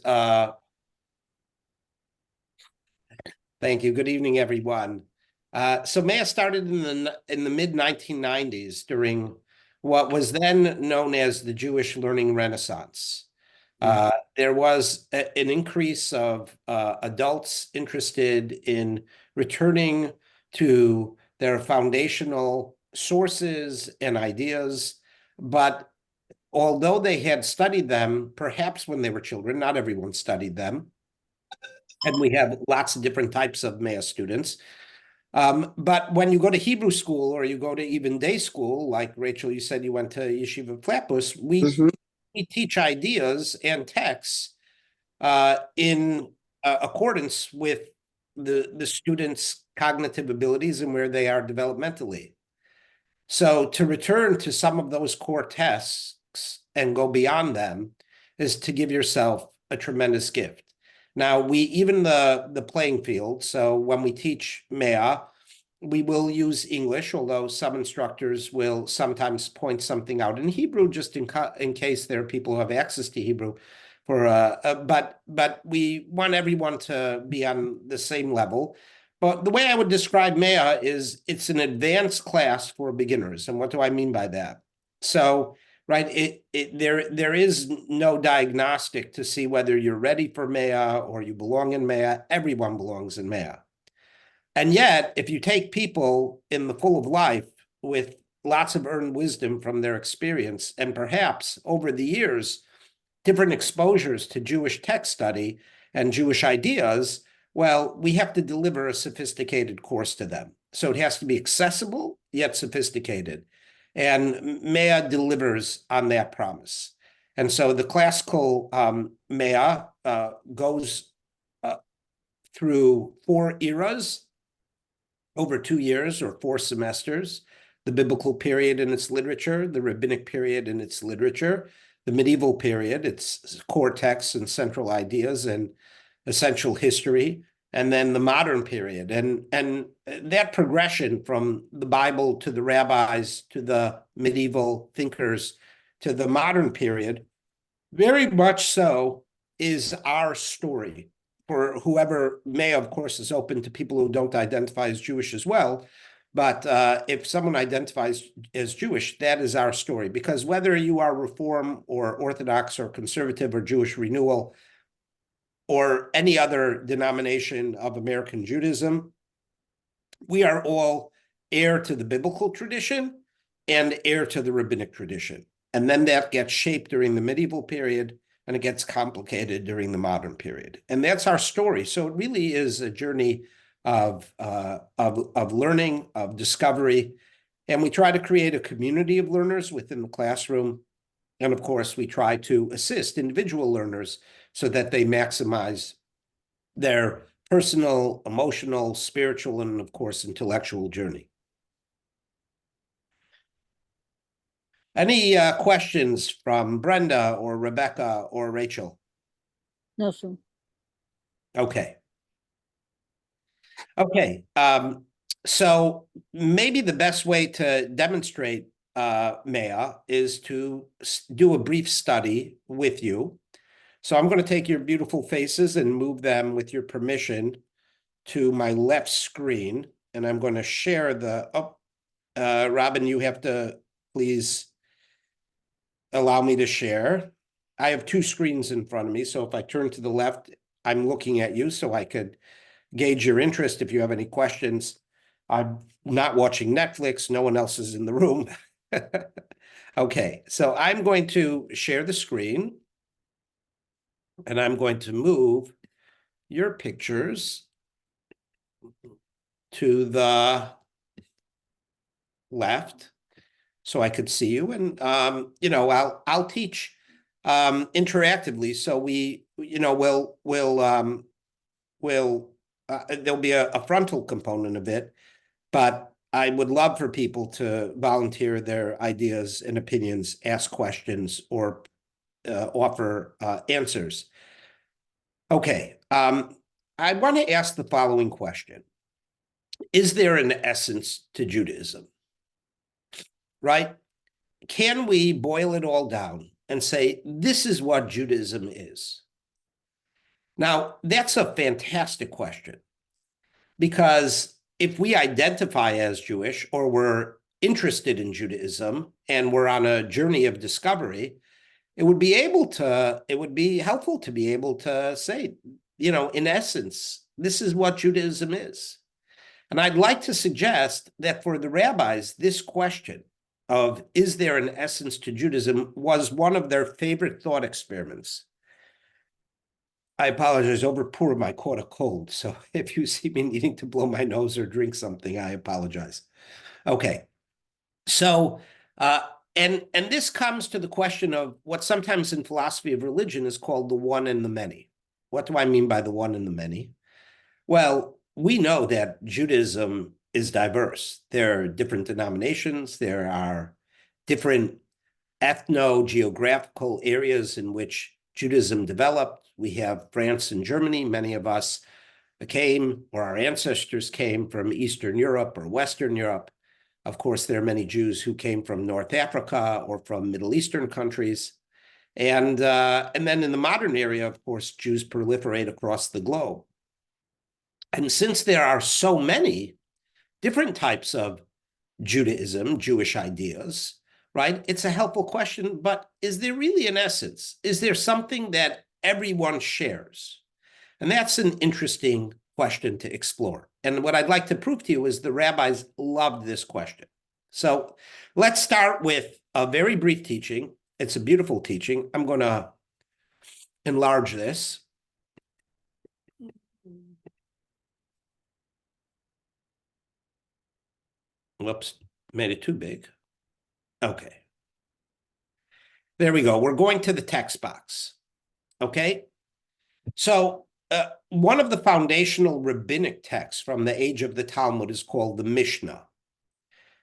Thank you. Good evening, everyone. So Maya started in the mid 1990s during what was then known as the Jewish Learning Renaissance. There was an increase of adults interested in returning to their foundational sources and ideas, but although they had studied them, perhaps when they were children, not everyone studied them. And we have lots of different types of Maya students. But when you go to Hebrew school or you go to even day school, like Rachel, you said you went to Yeshiva Flatbush, we teach ideas and texts in accordance with the students' cognitive abilities and where they are developmentally. So to return to some of those core tasks and go beyond them is to give yourself a tremendous gift. Now, we even the playing field. So when we teach Maya, we will use English, although some instructors will sometimes point something out in Hebrew, just in case there are people who have access to Hebrew. But we want everyone to be on the same level. But the way I would describe Maya is it's an advanced class for beginners. And what do I mean by that? So, right, there is no diagnostic to see whether you're ready for Maya or you belong in Maya. Everyone belongs in Maya. And yet, if you take people in the full of life with lots of earned wisdom from their experience, and perhaps over the years, different exposures to Jewish text study and Jewish ideas, well, we have to deliver a sophisticated course to them. So it has to be accessible, yet sophisticated. And Maya delivers on that promise. And so the classical Maya goes through 4 eras over 2 years or 4 semesters: the biblical period and its literature, the rabbinic period and its literature, the medieval period, its core texts and central ideas and essential history, and then the modern period. And that progression from the Bible to the rabbis to the medieval thinkers to the modern period, very much so, is our story. For whoever may, of course, is open to people who don't identify as Jewish as well. But if someone identifies as Jewish, that is our story. Because whether you are Reform or Orthodox or Conservative or Jewish Renewal or any other denomination of American Judaism, we are all heir to the biblical tradition and heir to the rabbinic tradition. And then that gets shaped during the medieval period, and it gets complicated during the modern period. And that's our story. So it really is a journey of learning, of discovery. And we try to create a community of learners within the classroom. And of course, we try to assist individual learners so that they maximize their personal, emotional, spiritual, and of course, intellectual journey. Any questions from Brenda or Rebecca or Rachel? No, sir. Okay. Okay. So maybe the best way to demonstrate Maya is to do a brief study with you. So I'm going to take your beautiful faces and move them, with your permission, to my left screen. And I'm going to share Robin, you have to please allow me to share. I have 2 screens in front of me. So if I turn to the left, I'm looking at you so I could gauge your interest if you have any questions. I'm not watching Netflix. No one else is in the room. Okay, so I'm going to share the screen. And I'm going to move your pictures to the left so I could see you. And I'll teach interactively. So there'll be a frontal component of it, but I would love for people to volunteer their ideas and opinions, ask questions, or offer answers. Okay, I want to ask the following question. Is there an essence to Judaism? Right? Can we boil it all down and say, this is what Judaism is? Now, that's a fantastic question because if we identify as Jewish or we're interested in Judaism and we're on a journey of discovery, it would be helpful to be able to say, in essence, this is what Judaism is. And I'd like to suggest that for the rabbis, this question of is there an essence to Judaism was one of their favorite thought experiments. I apologize, over Purim, I caught a cold. So if you see me needing to blow my nose or drink something, I apologize. Okay. So, and this comes to the question of what sometimes in philosophy of religion is called the one and the many. What do I mean by the one and the many? Well, we know that Judaism is diverse. There are different denominations. There are different ethno-geographical areas in which Judaism developed. We have France and Germany. Many of us came, or our ancestors came from Eastern Europe or Western Europe. Of course, there are many Jews who came from North Africa or from Middle Eastern countries. And then in the modern area, of course, Jews proliferate across the globe. And since there are so many different types of Judaism, Jewish ideas, right? It's a helpful question, but is there really an essence? Is there something that everyone shares? And that's an interesting question to explore. And what I'd like to prove to you is the rabbis loved this question. So let's start with a very brief teaching. It's a beautiful teaching. I'm going to enlarge this. Whoops, made it too big. Okay. There we go. We're going to the text box. Okay. So one of the foundational rabbinic texts from the age of the Talmud is called the Mishnah.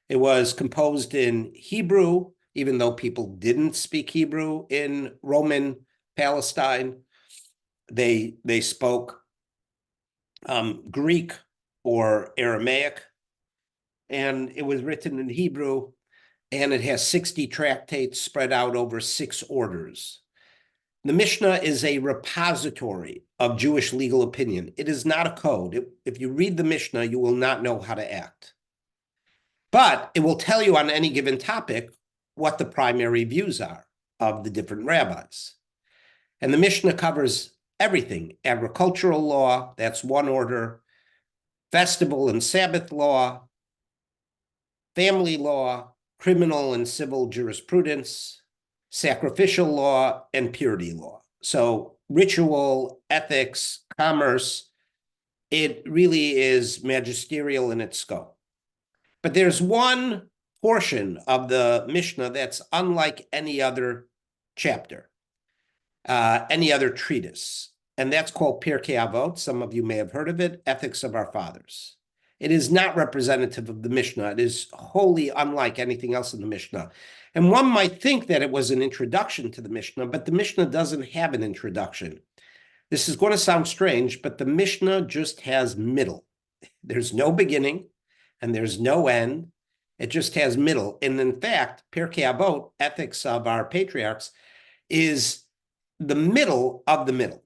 It was composed in Hebrew, even though people didn't speak Hebrew in Roman Palestine. They spoke Greek or Aramaic, and it was written in Hebrew, and it has 60 tractates spread out over 6 orders. The Mishnah is a repository of Jewish legal opinion. It is not a code. If you read the Mishnah, you will not know how to act. But it will tell you on any given topic what the primary views are of the different rabbis. And the Mishnah covers everything: agricultural law, that's one order, festival and Sabbath law, family law, criminal and civil jurisprudence, sacrificial law, and purity law. So ritual, ethics, commerce, it really is magisterial in its scope. But there's one portion of the Mishnah that's unlike any other chapter, any other treatise, and that's called Pirkei Avot. Some of you may have heard of it, Ethics of Our Fathers. It is not representative of the Mishnah. It is wholly unlike anything else in the Mishnah. And one might think that it was an introduction to the Mishnah, but the Mishnah doesn't have an introduction. This is going to sound strange, but the Mishnah just has middle. There's no beginning and there's no end. It just has middle. And in fact, Pirkei Avot, Ethics of Our Patriarchs, is the middle of the middle.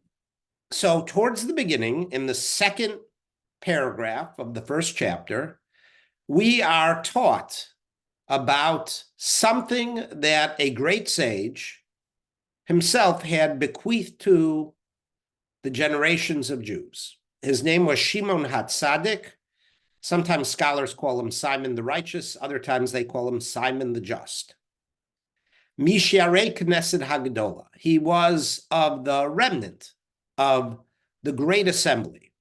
So towards the beginning, in the second paragraph of the first chapter, we are taught about something that a great sage himself had bequeathed to the generations of Jews. His name was Shimon HaTzadik. Sometimes scholars call him Simon the Righteous. Other times they call him Simon the Just. Misharei Knesset Hagdola. He was of the remnant of the Great Assembly.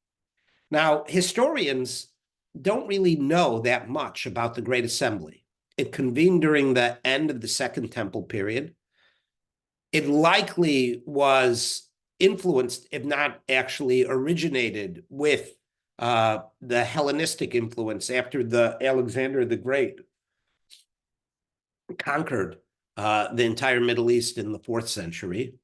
Now, historians don't really know that much about the Great Assembly. It convened during the end of the Second Temple period. It likely was influenced, if not actually originated, with the Hellenistic influence after Alexander the Great conquered the entire Middle East in the 4th century.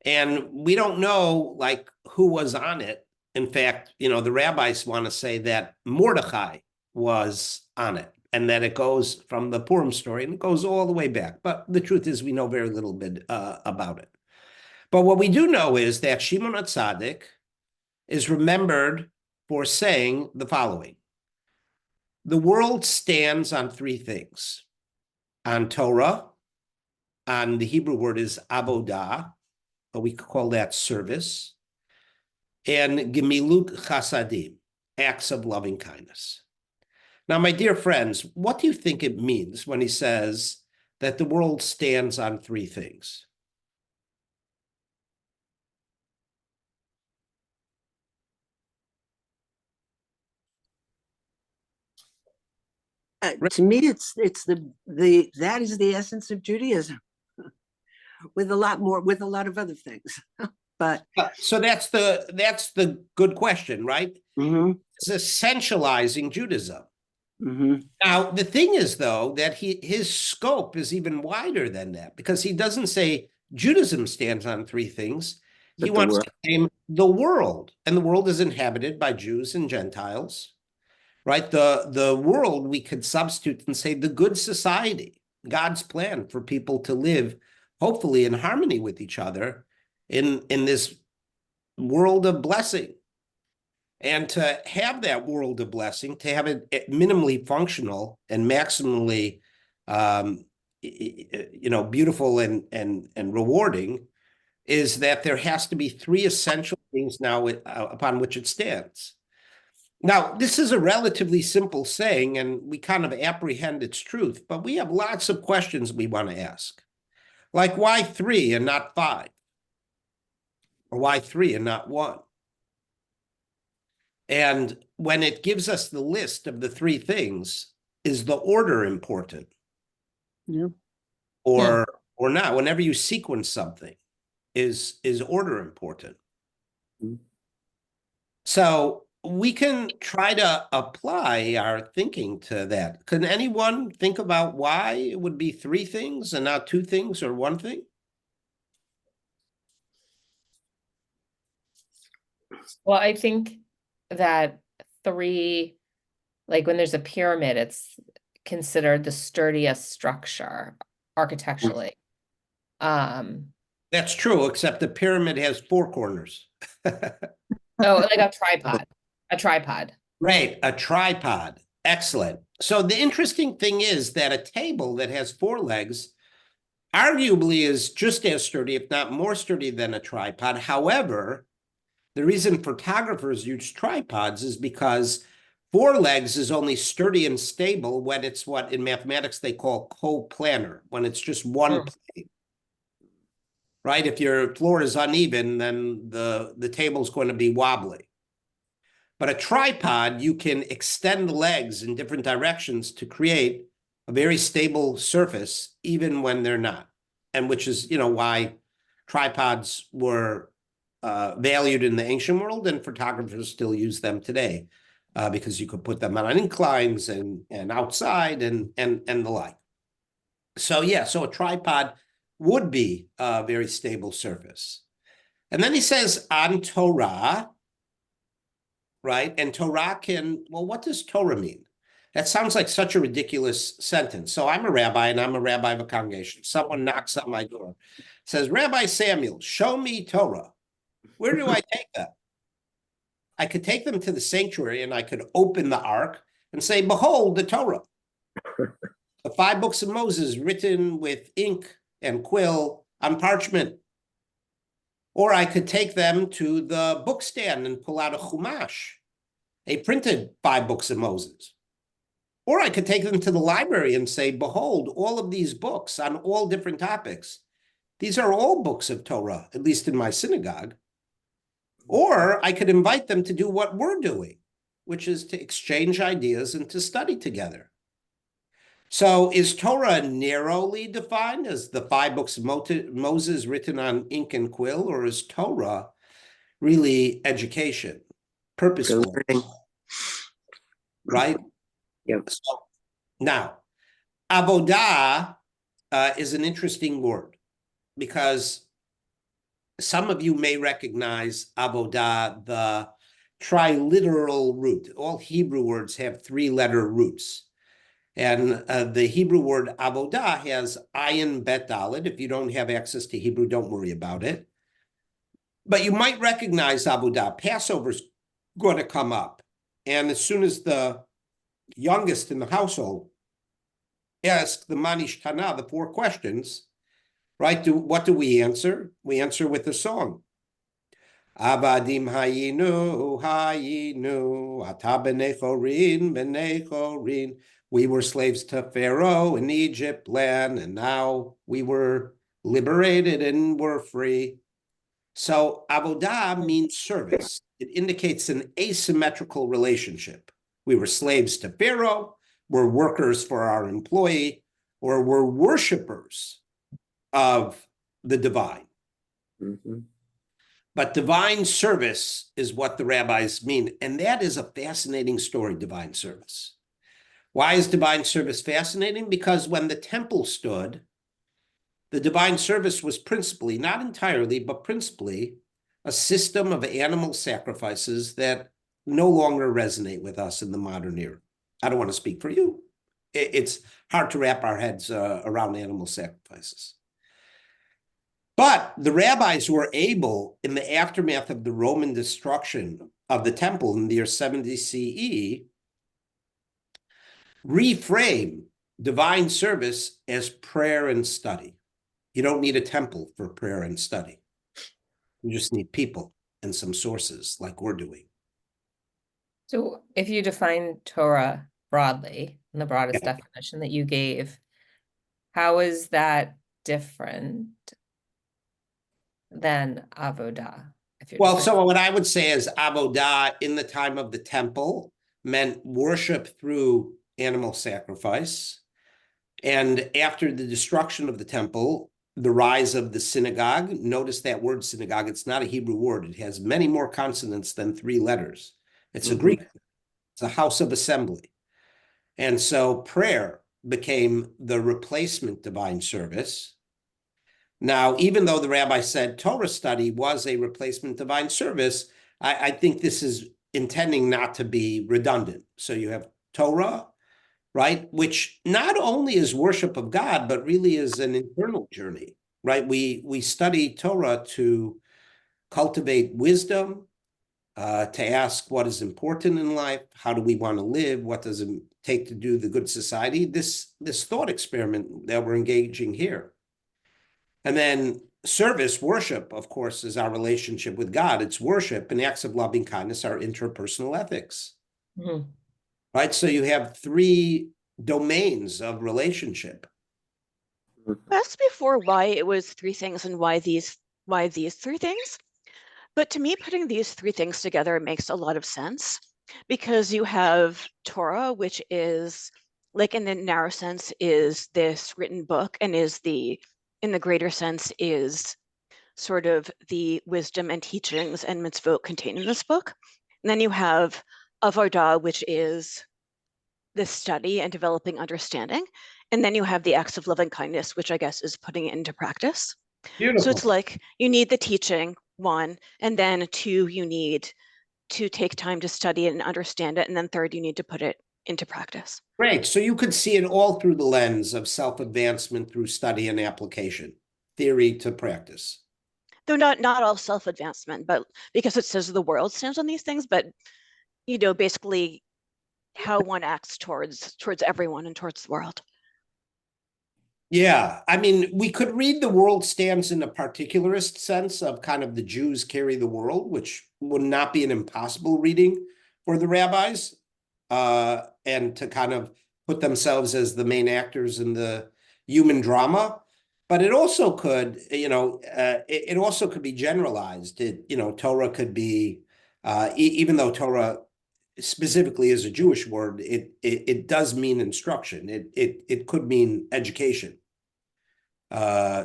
And we don't know like who was on it. In fact, the rabbis want to say that Mordechai was on it and that it goes from the Purim story and it goes all the way back. But the truth is we know very little bit about it. But what we do know is that Shimon HaTzadik is remembered for saying the following. The world stands on three things: on Torah, on the Hebrew word is avodah, but we call that service, and gemilut chasadim, acts of loving kindness. Now, my dear friends, what do you think it means when he says that the world stands on three things? To me, it's the that is the essence of Judaism, with a lot of other things. But so that's the good question, right? mm-hmm. It's essentializing Judaism. Mm-hmm. Now, the thing is, though, that his scope is even wider than that, because he doesn't say Judaism stands on three things. He wants to name the world, and the world is inhabited by Jews and Gentiles, right? The world we could substitute and say the good society, God's plan for people to live, hopefully in harmony with each other in this world of blessing. And to have that world of blessing, to have it minimally functional and maximally, beautiful and rewarding, is that there has to be three essential things now upon which it stands. Now, this is a relatively simple saying, and we kind of apprehend its truth, but we have lots of questions we want to ask. Like, why three and not five? Or why three and not one? And when it gives us the list of the three things, is the order important? Yeah. Or not? Whenever you sequence something, is order important? Mm-hmm. So we can try to apply our thinking to that. Can anyone think about why it would be three things and not two things or one thing? Well, I think that three, like when there's a pyramid, it's considered the sturdiest structure architecturally. That's true, except the pyramid has four corners. Oh, like a tripod. A tripod. Right, a tripod. Excellent. So the interesting thing is that a table that has four legs arguably is just as sturdy, if not more sturdy than a tripod. However, the reason photographers use tripods is because four legs is only sturdy and stable when it's what in mathematics they call coplanar, when it's just one plane. Right? If your floor is uneven, then the table is going to be wobbly. But a tripod, you can extend the legs in different directions to create a very stable surface, even when they're not. And which is, why tripods were valued in the ancient world, and photographers still use them today, because you could put them on inclines and outside and the like. So yeah, so a tripod would be a very stable surface. And then he says on Torah, right? And Torah what does Torah mean? That sounds like such a ridiculous sentence. So I'm a rabbi, and I'm a rabbi of a congregation. Someone knocks on my door, says, Rabbi Samuel, show me Torah. Where do I take them? I could take them to the sanctuary, and I could open the ark and say, behold, the Torah. The 5 books of Moses written with ink and quill on parchment. Or I could take them to the bookstand and pull out a chumash, a printed 5 books of Moses. Or I could take them to the library and say, behold, all of these books on all different topics. These are all books of Torah, at least in my synagogue. Or I could invite them to do what we're doing, which is to exchange ideas and to study together. So is Torah narrowly defined as the 5 books of Moses written on ink and quill, or is Torah really education, purposeful? Right? Yep. So, now, avodah is an interesting word, because some of you may recognize avodah, the triliteral root. All Hebrew words have 3-letter roots. And the Hebrew word avodah has ayin bet dalet. If you don't have access to Hebrew, don't worry about it. But you might recognize Avodah. Passover's going to come up. And as soon as the youngest in the household asks the Manish Tana, the 4 questions, right? What do we answer? We answer with a song. Avadim hayinu, ata b'nei chorin. We were slaves to Pharaoh in Egypt land, and now we were liberated and we're free. So avodah means service. It indicates an asymmetrical relationship. We were slaves to Pharaoh, we're workers for our employee, or we're worshipers of the divine. Mhm. But divine service is what the rabbis mean. And that is a fascinating story, divine service. Why is divine service fascinating? Because when the temple stood, the divine service was principally, not entirely, but principally, a system of animal sacrifices that no longer resonate with us in the modern era. I don't want to speak for you. It's hard to wrap our heads around animal sacrifices. But the rabbis were able, in the aftermath of the Roman destruction of the temple in the year 70 CE, reframe divine service as prayer and study. You don't need a temple for prayer and study. You just need people and some sources like we're doing. So if you define Torah broadly, in the broadest definition that you gave, how is that different than avodah? Well, so what I would say is avodah in the time of the temple meant worship through animal sacrifice. And after the destruction of the temple, the rise of the synagogue, notice that word synagogue, it's not a Hebrew word. It has many more consonants than 3 letters. It's a Greek, it's a house of assembly. And so prayer became the replacement divine service. Now, even though the rabbi said Torah study was a replacement divine service, I think this is intending not to be redundant. So you have Torah, right? Which not only is worship of God, but really is an internal journey, right? We study Torah to cultivate wisdom, to ask what is important in life, how do we want to live, what does it take to do the good society, this thought experiment that we're engaging here. And then service, worship, of course, is our relationship with God. It's worship and acts of loving kindness, our interpersonal ethics. Mm-hmm. Right? So you have 3 domains of relationship. Asked before why it was 3 things and why these 3 things. But to me, putting these 3 things together makes a lot of sense because you have Torah, which is like in the narrow sense is this written book and is in the greater sense is sort of the wisdom and teachings and mitzvot contained in this book. And then you have Avodah, which is the study and developing understanding. And then you have the acts of loving kindness, which I guess is putting it into practice. Beautiful. So it's like you need the teaching, 1, and then 2, you need to take time to study it and understand it. And then 3rd, you need to put it into practice. Great. So you could see it all through the lens of self-advancement through study and application, theory to practice. Though not all self-advancement, but because it says the world stands on these things, but basically how one acts towards everyone and towards the world. Yeah, I mean, we could read the world stands in a particularist sense of kind of the Jews carry the world, which would not be an impossible reading for the rabbis, and to kind of put themselves as the main actors in the human drama. But it also could, it also could be generalized. Torah could be, even though Torah specifically is a Jewish word, it does mean instruction. It could mean education,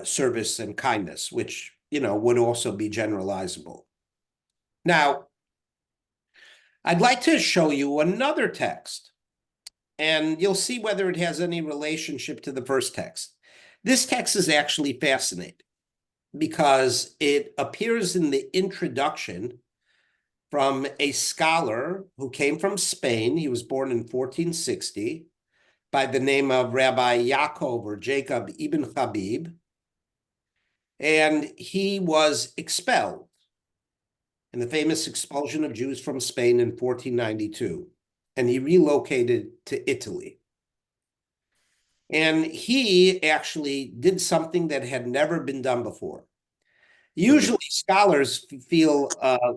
service and kindness, which would also be generalizable. Now, I'd like to show you another text, and you'll see whether it has any relationship to the first text. This text is actually fascinating because it appears in the introduction from a scholar who came from Spain. He was born in 1460 by the name of Rabbi Yaakov or Jacob ibn Habib. And he was expelled in the famous expulsion of Jews from Spain in 1492, and he relocated to Italy. And he actually did something that had never been done before. Usually scholars feel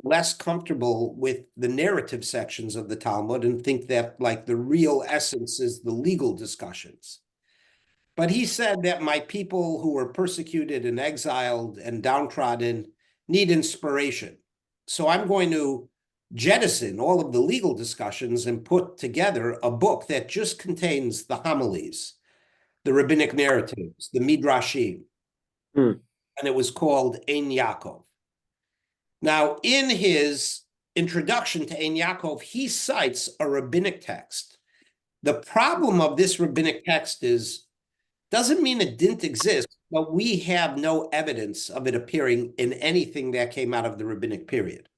less comfortable with the narrative sections of the Talmud and think that like the real essence is the legal discussions. But he said that my people who were persecuted and exiled and downtrodden need inspiration. So I'm going to jettison all of the legal discussions and put together a book that just contains the homilies, the rabbinic narratives, the midrashim. And it was called Ein Yaakov. Now, in his introduction to Ein Yaakov, he cites a rabbinic text. The problem of this rabbinic text doesn't mean it didn't exist, but we have no evidence of it appearing in anything that came out of the rabbinic period.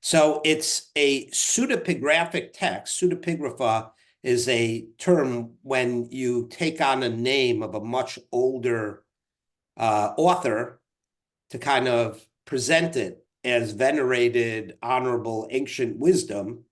So it's a pseudepigraphic text. Pseudepigrapha is a term when you take on a name of a much older author to kind of present it as venerated, honorable, ancient wisdom,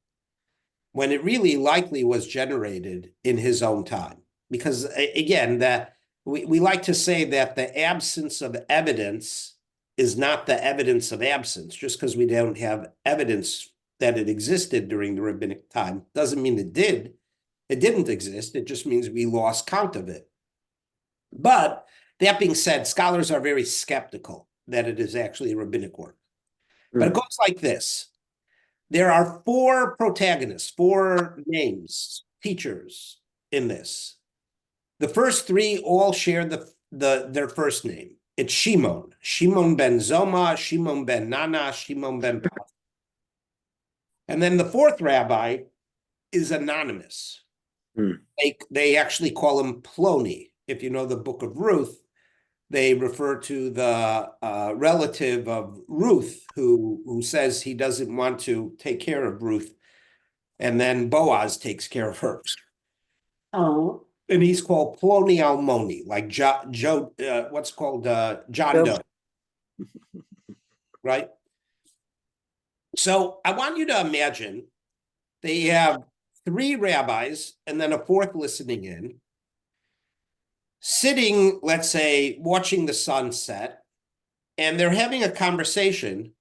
when it really likely was generated in his own time. Because again, we like to say that the absence of evidence is not the evidence of absence. Just because we don't have evidence that it existed during the rabbinic time doesn't mean it did. It didn't exist. It just means we lost count of it. But that being said, scholars are very skeptical that it is actually a rabbinic work. But it goes like this. There are four protagonists, four names, teachers in this. The first three all share their first name. It's Shimon. Shimon ben Zoma, Shimon ben Nana, Shimon ben Paz. And then the fourth rabbi is anonymous. They actually call him Ploni. If you know the book of Ruth, they refer to the relative of Ruth who says he doesn't want to take care of Ruth. And then Boaz takes care of her. Oh. And he's called Ploni Almoni, like what's called John Doe. Right? So I want you to imagine they have three rabbis and then a fourth listening in, sitting, let's say, watching the sunset, and they're having a conversation.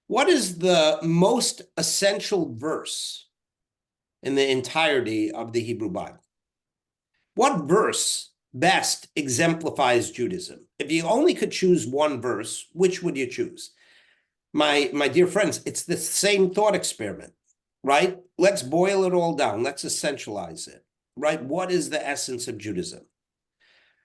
What is the most essential verse in the entirety of the Hebrew Bible? What verse best exemplifies Judaism? If you only could choose one verse, which would you choose? My dear friends, it's the same thought experiment, right? Let's boil it all down. Let's essentialize it, right? What is the essence of Judaism?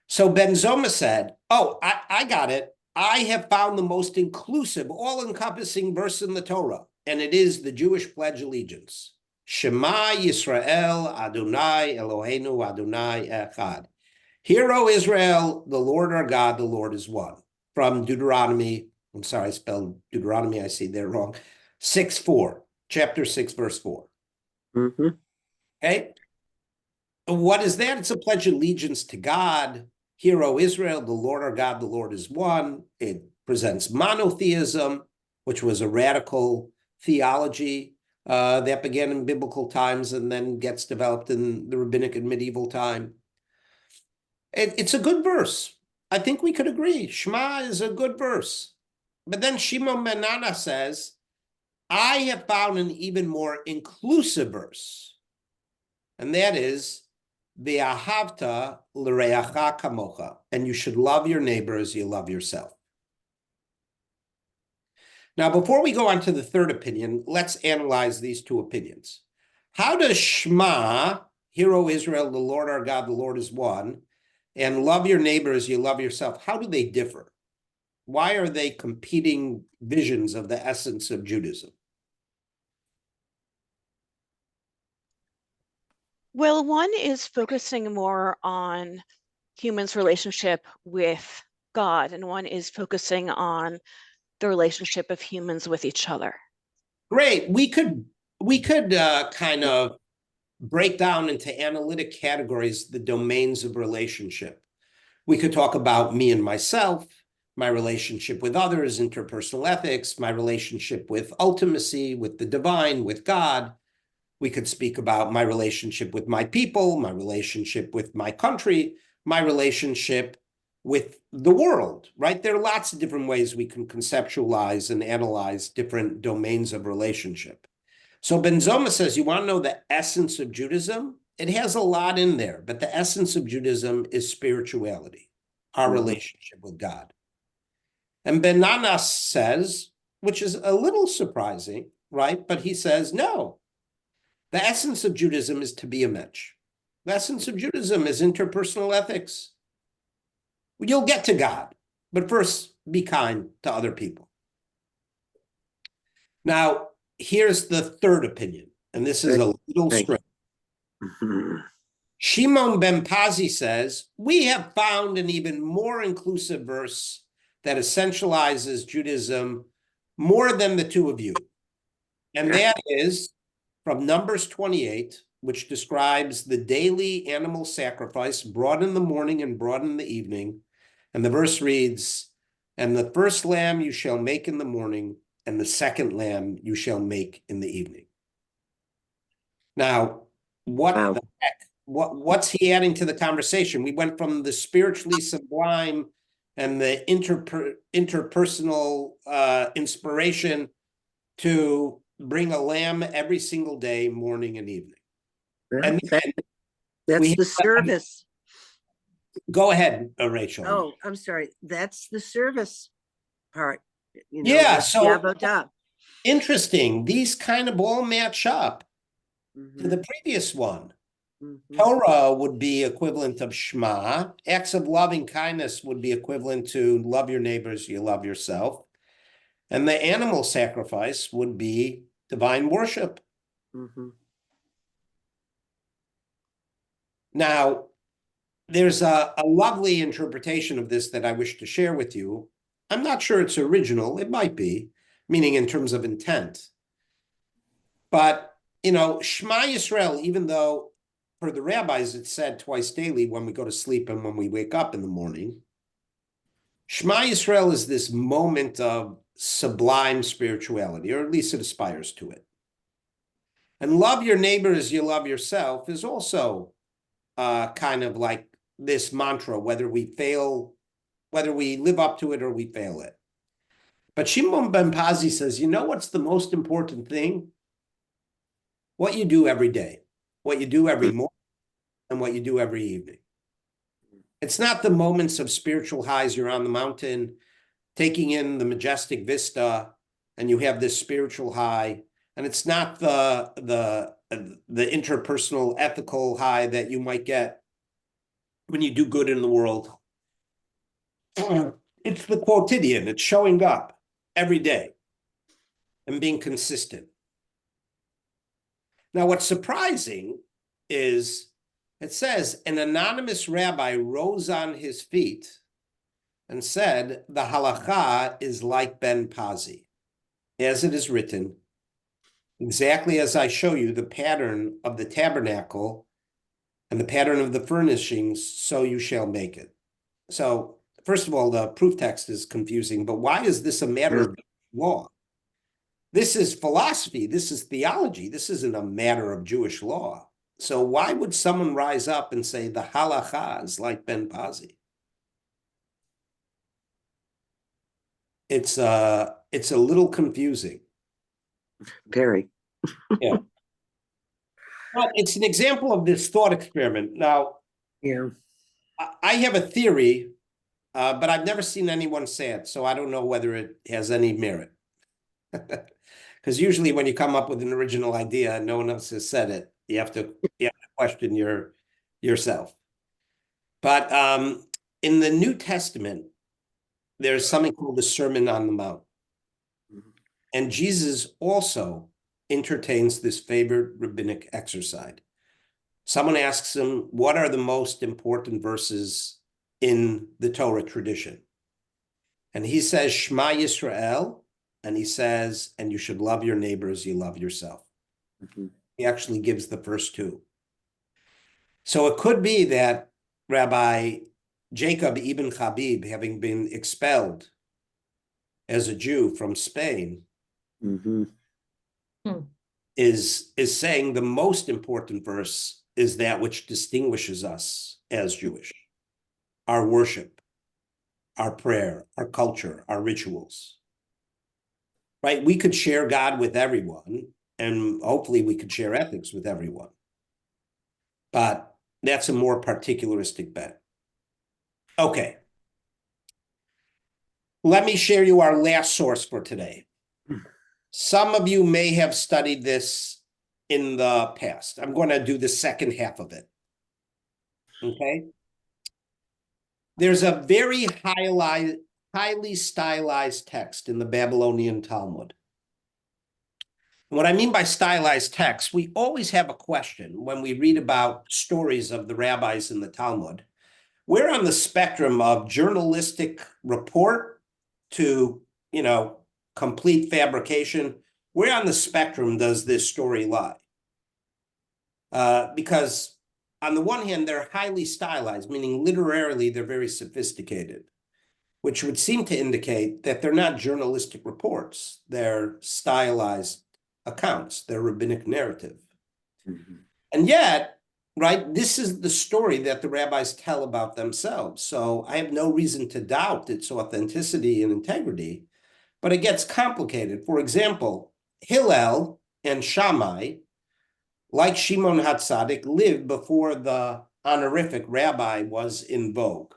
So Ben Zoma said, oh, I got it. I have found the most inclusive, all-encompassing verse in the Torah, and it is the Jewish Pledge of Allegiance. Shema Yisrael Adonai Eloheinu Adonai Echad. Hear, O Israel, the Lord our God, the Lord is one. From Deuteronomy, I'm sorry, I spelled Deuteronomy, I see there wrong, 6:4, chapter 6, verse 4. Okay? What is that? It's a pledge of allegiance to God. Hear, O Israel, the Lord our God, the Lord is one. It presents monotheism, which was a radical theology that began in biblical times and then gets developed in the rabbinic and medieval time. It's a good verse. I think we could agree. Shema is a good verse. But then Shimon ben Nana says, I have found an even more inclusive verse. And that is, Ve'ahavta l'reacha kamocha, and you should love your neighbor as you love yourself. Now, before we go on to the third opinion, let's analyze these two opinions. How does Shema, Hear, O Israel, the Lord our God, the Lord is one, and love your neighbor as you love yourself, how do they differ? Why are they competing visions of the essence of Judaism? Well, one is focusing more on humans' relationship with God, and one is focusing on the relationship of humans with each other. Great. We could kind of break down into analytic categories the domains of relationship. We could talk about me and myself. my relationship with others, interpersonal ethics, my relationship with ultimacy, with the divine, with God. We could speak about my relationship with my people, my relationship with my country, my relationship with the world, right? There are lots of different ways we can conceptualize and analyze different domains of relationship. So Benzoma says, you want to know the essence of Judaism? It has a lot in there, but the essence of Judaism is spirituality, our relationship with God. And Ben Nanas says, which is a little surprising, right? But he says, no, the essence of Judaism is to be a mensch. The essence of Judaism is interpersonal ethics. You'll get to God, but first be kind to other people. Now, here's the third opinion, and this is a little strange. Shimon ben Pazi says, we have found an even more inclusive verse that essentializes Judaism more than the two of you. And that is from Numbers 28, which describes the daily animal sacrifice brought in the morning and brought in the evening. And the verse reads, and the first lamb you shall make in the morning, and the second lamb you shall make in the evening. Now, what the heck? What's he adding to the conversation? We went from the spiritually sublime and the interpersonal inspiration to bring a lamb every single day, morning and evening. And that's the service. Go ahead, Rachel. Oh, I'm sorry. That's the service part. You know, yeah, so Avodah. Interesting. These kind of all match up to the previous one. Mm-hmm. Torah would be equivalent of Shema. Acts of loving kindness would be equivalent to love your neighbors, you love yourself. And the animal sacrifice would be divine worship. Mm-hmm. Now, there's a lovely interpretation of this that I wish to share with you. I'm not sure it's original. It might be, meaning in terms of intent. But, you know, Shema Yisrael, even though for the rabbis it's said twice daily when we go to sleep and when we wake up in the morning, Shema Yisrael is this moment of sublime spirituality, or at least it aspires to it. And love your neighbor as you love yourself is also kind of like this mantra, whether we live up to it or we fail it. But Shimon ben Pazi says, you know what's the most important thing? What you do every day, what you do every morning, and what you do every evening. It's not the moments of spiritual highs. You're on the mountain, taking in the majestic vista, and you have this spiritual high. And it's not the interpersonal ethical high that you might get when you do good in the world. It's the quotidian. It's showing up every day and being consistent. Now, what's surprising is it says an anonymous rabbi rose on his feet and said, the halacha is like Ben Pazi, as it is written, exactly as I show you the pattern of the tabernacle and the pattern of the furnishings, so you shall make it. So, first of all, the proof text is confusing, but why is this a matter of law? This is philosophy. This is theology. This isn't a matter of Jewish law. So why would someone rise up and say the halacha is like Ben Pazi? It's a little confusing. Very. Yeah. But it's an example of this thought experiment. Now, Yeah. I have a theory, but I've never seen anyone say it, so I don't know whether it has any merit. Because usually when you come up with an original idea and no one else has said it, you have to question yourself. But in the New Testament, there's something called the Sermon on the Mount. And Jesus also entertains this favorite rabbinic exercise. Someone asks him, what are the most important verses in the Torah tradition? And he says, Shema Yisrael, and he says, and you should love your neighbor as you love yourself. He actually gives the first two. So it could be that, Rabbi, Jacob ibn Habib, having been expelled as a Jew from Spain, Mm-hmm. is saying the most important verse is that which distinguishes us as Jewish: our worship, our prayer, our culture, our rituals. Right? We could share God with everyone, and hopefully we could share ethics with everyone. But that's a more particularistic bet. Okay. Let me share you our last source for today. Some of you may have studied this in the past. I'm going to do the second half of it. Okay. There's a very highly stylized text in the Babylonian Talmud. What I mean by stylized text, we always have a question when we read about stories of the rabbis in the Talmud. We're on the spectrum of journalistic report to, complete fabrication. Where on the spectrum does this story lie? Because on the one hand, they're highly stylized, meaning literarily they're very sophisticated, which would seem to indicate that they're not journalistic reports. They're stylized accounts, they're rabbinic narrative. Mm-hmm. And yet, right, this is the story that the rabbis tell about themselves. So I have no reason to doubt its authenticity and integrity, but it gets complicated. For example, Hillel and Shammai, like Shimon HaTzadik, lived before the honorific rabbi was in vogue.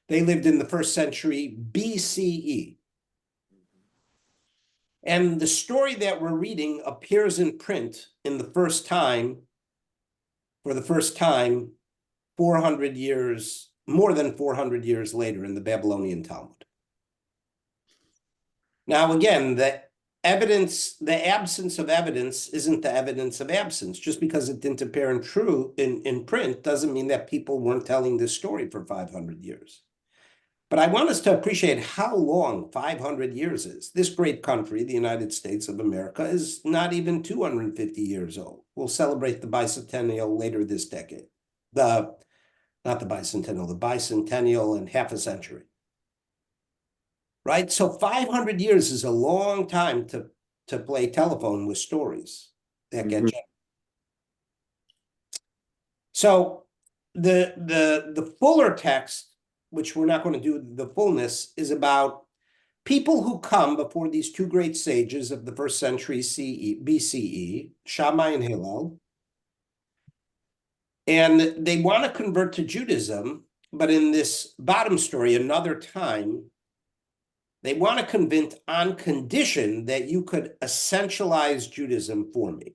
They lived in the 1st century BCE. And the story that we're reading appears in print for the first time, 400 years, more than 400 years later in the Babylonian Talmud. Now, again, the absence of evidence isn't the evidence of absence. Just because it didn't appear in print doesn't mean that people weren't telling this story for 500 years. But I want us to appreciate how long 500 years is. This great country, the United States of America, is not even 250 years old. We'll celebrate the bicentennial later this decade. Not the bicentennial, the bicentennial in half a century. Right? So 500 years is a long time to play telephone with stories that get generated. So the fuller text, which we're not going to do the fullness, is about people who come before these two great sages of the 1st century BCE, Shammai and Hillel, and they want to convert to Judaism, but in this bottom story, another time, they want to convince on condition that you could essentialize Judaism for me.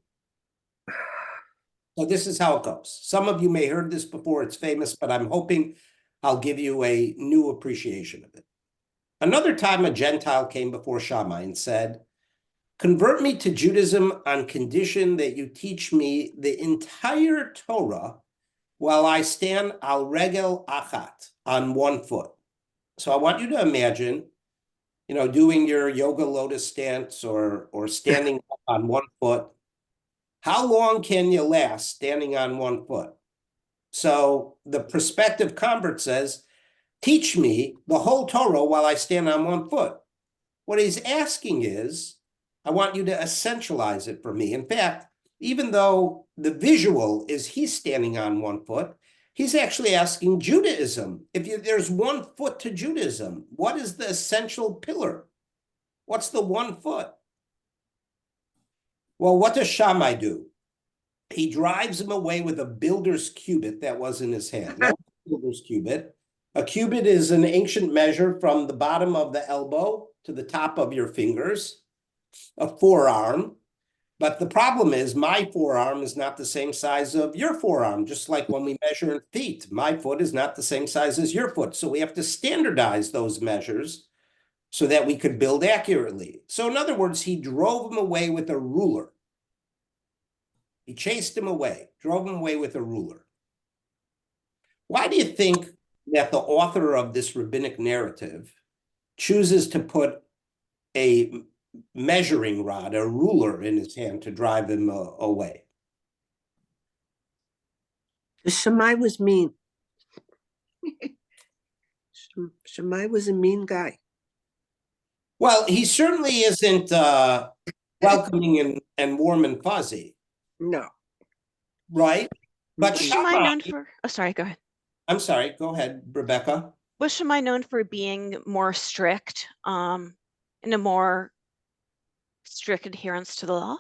So this is how it goes. Some of you may have heard this before, it's famous, but I'm hoping I'll give you a new appreciation of it. Another time, a Gentile came before Shammai and said, "Convert me to Judaism on condition that you teach me the entire Torah while I stand al regel achat, on one foot." So I want you to imagine, doing your yoga lotus stance or standing on one foot. How long can you last standing on one foot? So the prospective convert says, "Teach me the whole Torah while I stand on one foot." What he's asking is, I want you to essentialize it for me. In fact, even though the visual is he's standing on one foot, he's actually asking Judaism. There's one foot to Judaism, what is the essential pillar? What's the one foot? Well, what does Shammai do? He drives him away with a builder's cubit that was in his hand. Now, builder's cubit. A cubit is an ancient measure from the bottom of the elbow to the top of your fingers, a forearm. But the problem is my forearm is not the same size of your forearm, just like when we measure in feet. My foot is not the same size as your foot. So we have to standardize those measures so that we could build accurately. So in other words, he drove him away with a ruler. He chased him away, drove him away with a ruler. Why do you think that the author of this rabbinic narrative chooses to put a measuring rod, a ruler in his hand to drive him away? Shammai was mean. Shammai was a mean guy. Well, he certainly isn't welcoming and warm and fuzzy, No. right? But Was Mhm. Shammai Shammai, known for, oh, sorry, go ahead. I'm sorry, go ahead, Rebecca. Was Shammai known for being more strict, and a more strict adherence to the law?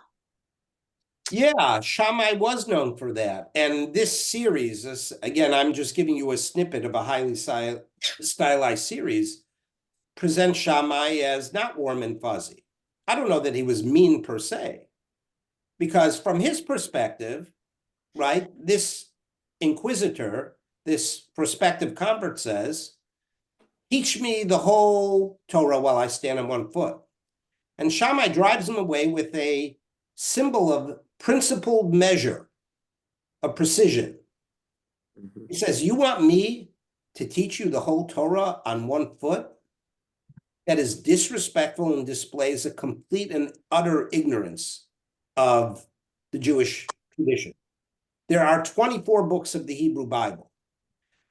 Yeah, Shammai was known for that. And this series, again, I'm just giving you a snippet of a highly stylized series, presents Shammai as not warm and fuzzy. I don't know that he was mean per se, because from his perspective, right, this inquisitor, this prospective convert says, teach me the whole Torah while I stand on one foot. And Shammai drives him away with a symbol of principled measure, of precision. Mhm. He says, you want me to teach you the whole Torah on one foot? That is disrespectful and displays a complete and utter ignorance of the Jewish tradition. There are 24 books of the Hebrew Bible.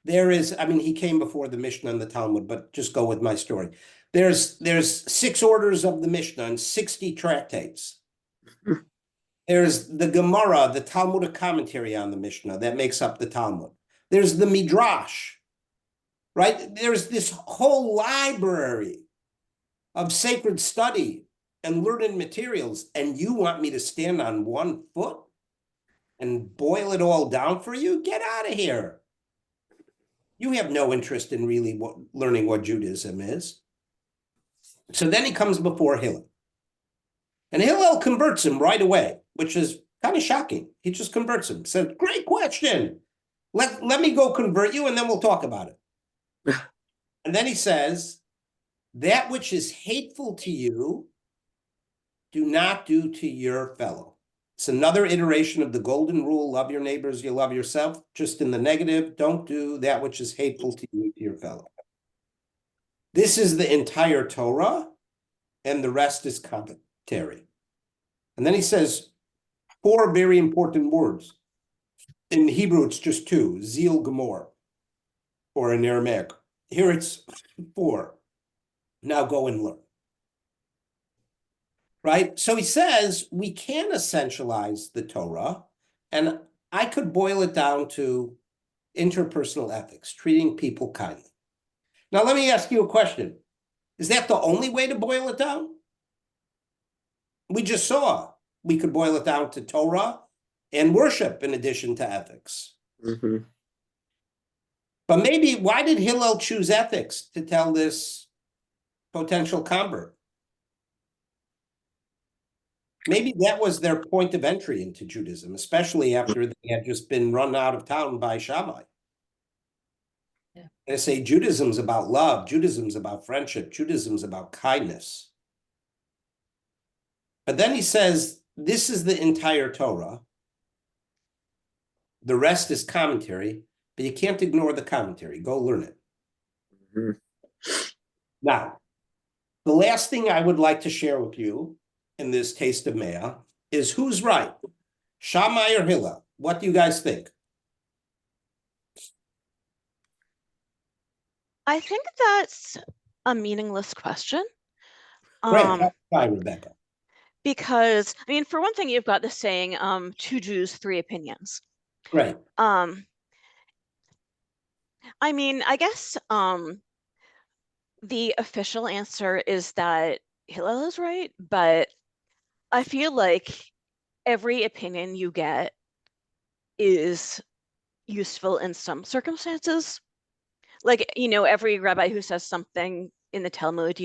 There is, I mean, he came before the Mishnah and the Talmud, but just go with my story. There's 6 orders of the Mishnah and 60 tractates. There's the Gemara, the Talmudic commentary on the Mishnah that makes up the Talmud. There's the Midrash, right? There's this whole library of sacred study and learned materials, and you want me to stand on one foot and boil it all down for you? Get out of here. You have no interest in really learning what Judaism is. So then he comes before Hillel. And Hillel converts him right away, which is kind of shocking. He just converts him. Said, great question. Let me go convert you, and then we'll talk about it. And then he says, that which is hateful to you, do not do to your fellow. It's another iteration of the golden rule, love your neighbors, you love yourself, just in the negative, don't do that which is hateful to you, to your fellow. This is the entire Torah, and the rest is commentary. And then he says 4 very important words. In Hebrew, it's just 2, zeal gemor, or in Aramaic. Here it's 4. Now go and learn. Right? So he says we can essentialize the Torah, and I could boil it down to interpersonal ethics, treating people kindly. Now, let me ask you a question. Is that the only way to boil it down? We just saw we could boil it down to Torah and worship in addition to ethics. Mhm. But maybe, why did Hillel choose ethics to tell this potential convert? Maybe that was their point of entry into Judaism, especially after they had just been run out of town by Shammai. Yeah. They say Judaism's about love, Judaism's about friendship, Judaism's about kindness. But then he says, this is the entire Torah. The rest is commentary, but you can't ignore the commentary. Go learn it. Mhm. Now, the last thing I would like to share with you in this Taste of Maya is who's right, Shammai or Hillel? What do you guys think? I think that's a meaningless question. Great, bye, Rebecca. Because, I mean, for one thing, you've got the saying, 2 Jews, 3 opinions. Great. I mean, I guess the official answer is that Hillel is right, but I feel like every opinion you get is useful in some circumstances. Like, every rabbi who says something in the Talmud,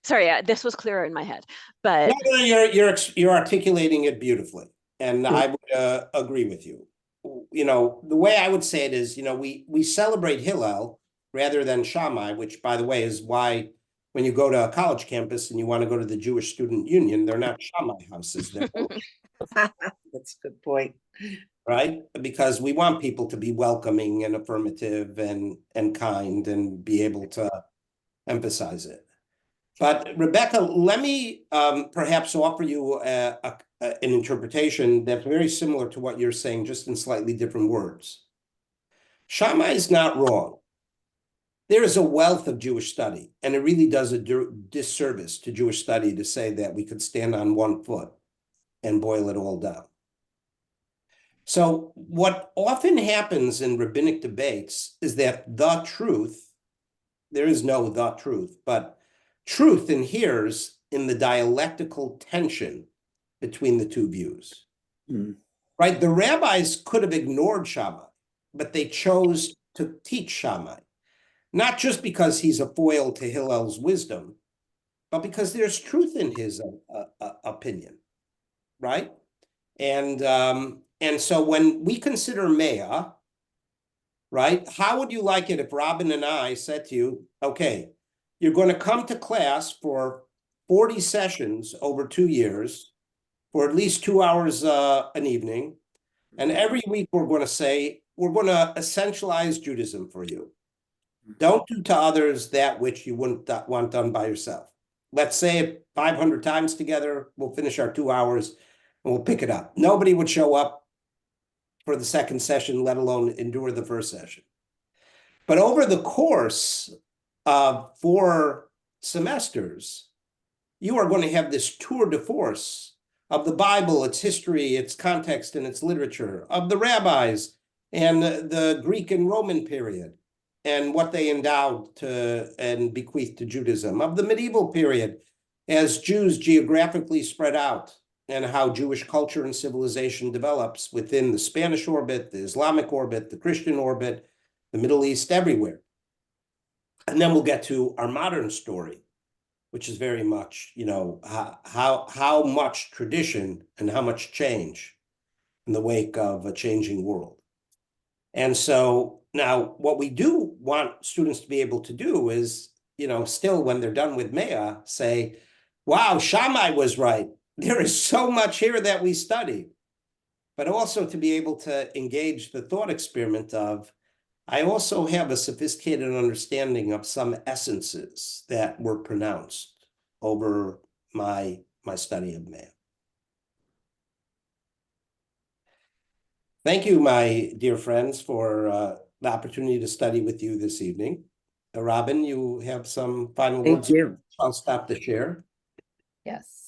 sorry, this was clearer in my head, but No, you're articulating it beautifully, and I would agree with you. The way I would say it is, we celebrate Hillel rather than Shammai, which, by the way, is why when you go to a college campus and you want to go to the Jewish Student Union, they're not Shammai houses, they're That's a good point. right? Because we want people to be welcoming and affirmative and kind and be able to emphasize it. But Rebecca, let me perhaps offer you an interpretation that's very similar to what you're saying, just in slightly different words. Shammai is not wrong. there is a wealth of Jewish study, and it really does a disservice to Jewish study to say that we could stand on one foot and boil it all down. So what often happens in rabbinic debates is that the truth, there is no the truth, but truth inheres in the dialectical tension between the two views. Mm. Right? The rabbis could have ignored Shammai, but they chose to teach Shammai, not just because he's a foil to Hillel's wisdom, but because there's truth in his opinion, right? And so when we consider Mea, right, how would you like it if Robin and I said to you, okay, you're going to come to class for 40 sessions over 2 years, for at least 2 hours an evening, and every week we're going to say, we're going to essentialize Judaism for you. Don't do to others that which you wouldn't want done by yourself. Let's say it 500 times together, we'll finish our 2 hours, and we'll pick it up. Nobody would show up for the second session, let alone endure the first session. But over the course of 4 semesters, you are going to have this tour de force of the Bible, its history, its context, and its literature, of the rabbis and the Greek and Roman period, and what they endowed to and bequeathed to Judaism, of the medieval period, as Jews geographically spread out, and how Jewish culture and civilization develops within the Spanish orbit, the Islamic orbit, the Christian orbit, the Middle East, everywhere. And then we'll get to our modern story, which is very much, you know, how much tradition and how much change in the wake of a changing world. And so now what we do want students to be able to do is, you know, still when they're done with Mea, say, wow, Shammai was right. There is so much here that we studied. But also to be able to engage the thought experiment of, I also have a sophisticated understanding of some essences that were pronounced over my study of Mea. Thank you, my dear friends, for the opportunity to study with you this evening. Robin, you have some final words? Thank you. I'll stop the share. Yes.